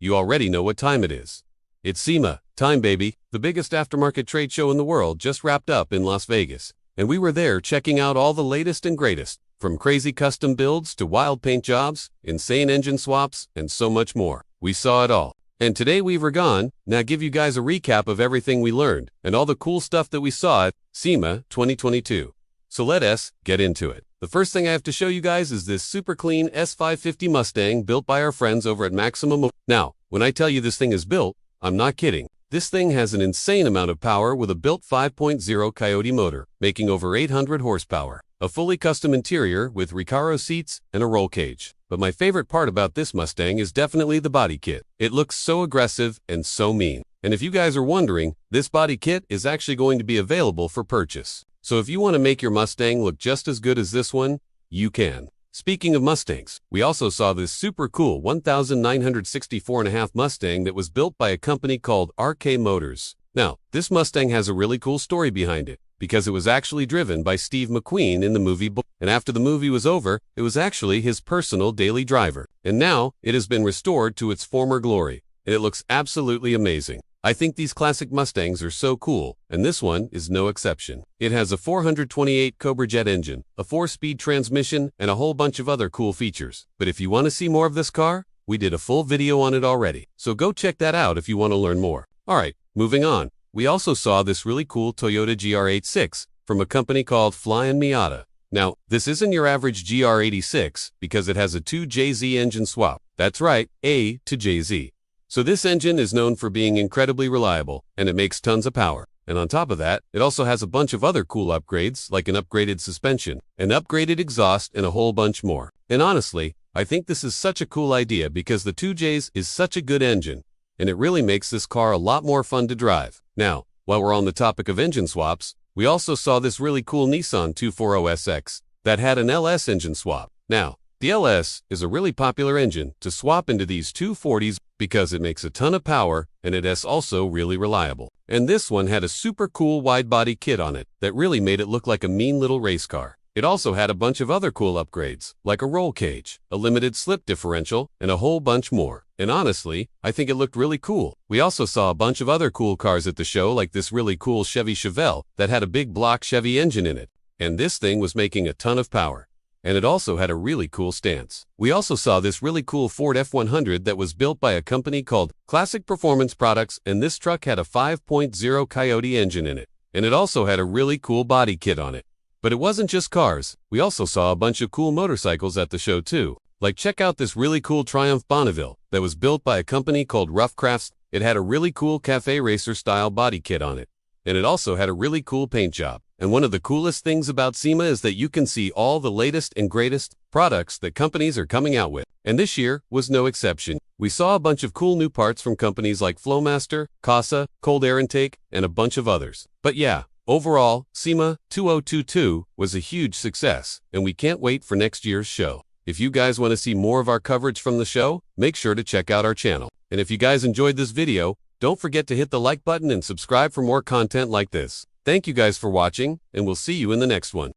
you already know what time it is. It's Sema time, baby. The biggest aftermarket trade show in the world just wrapped up in Las Vegas. And we were there checking out all the latest and greatest, from crazy custom builds to wild paint jobs, insane engine swaps, and so much more. We saw it all. And today we were gone, now give you guys a recap of everything we learned and all the cool stuff that we saw at Sema 2022. So let us get into it. The first thing I have to show you guys is this super clean S550 Mustang built by our friends over at Maximum. Now, when I tell you this thing is built, I'm not kidding. This thing has an insane amount of power with a built 5.0 Coyote motor, making over 800 horsepower, a fully custom interior with Recaro seats and a roll cage. But my favorite part about this Mustang is definitely the body kit. It looks so aggressive and so mean. And if you guys are wondering, this body kit is actually going to be available for purchase. So if you want to make your Mustang look just as good as this one, you can. Speaking of Mustangs, we also saw this super cool 1964.5 Mustang that was built by a company called RK Motors. Now, this Mustang has a really cool story behind it, because it was actually driven by Steve McQueen in the movie, and after the movie was over, it was actually his personal daily driver. And now, it has been restored to its former glory, and it looks absolutely amazing. I think these classic Mustangs are so cool, and this one is no exception. It has a 428 Cobra Jet engine, a 4-speed transmission, and a whole bunch of other cool features. But if you want to see more of this car, we did a full video on it already, so go check that out if you want to learn more. Alright, moving on. We also saw this really cool Toyota GR86 from a company called Flying Miata. Now, this isn't your average GR86 because it has a 2JZ engine swap. That's right, A to JZ. So this engine is known for being incredibly reliable, and it makes tons of power. And on top of that, it also has a bunch of other cool upgrades like an upgraded suspension, an upgraded exhaust, and a whole bunch more. And honestly, I think this is such a cool idea because the 2Js is such a good engine, and it really makes this car a lot more fun to drive. Now, while we're on the topic of engine swaps, we also saw this really cool Nissan 240SX that had an LS engine swap. Now, the LS is a really popular engine to swap into these 240s because it makes a ton of power and it is also really reliable. And this one had a super cool wide-body kit on it that really made it look like a mean little race car. It also had a bunch of other cool upgrades, like a roll cage, a limited slip differential, and a whole bunch more. And honestly, I think it looked really cool. We also saw a bunch of other cool cars at the show, like this really cool Chevy Chevelle that had a big block Chevy engine in it. And this thing was making a ton of power. And it also had a really cool stance. We also saw this really cool Ford F100 that was built by a company called Classic Performance Products, and this truck had a 5.0 Coyote engine in it. And it also had a really cool body kit on it. But it wasn't just cars. We also saw a bunch of cool motorcycles at the show too. Like check out this really cool Triumph Bonneville that was built by a company called Rough Crafts. It had a really cool cafe racer style body kit on it. And it also had a really cool paint job. And one of the coolest things about Sema is that you can see all the latest and greatest products that companies are coming out with. And this year was no exception. We saw a bunch of cool new parts from companies like Flowmaster, Casa, Cold Air Intake, and a bunch of others. But yeah, overall, Sema 2022 was a huge success, and we can't wait for next year's show. If you guys want to see more of our coverage from the show, make sure to check out our channel. And if you guys enjoyed this video, don't forget to hit the like button and subscribe for more content like this. Thank you guys for watching, and we'll see you in the next one.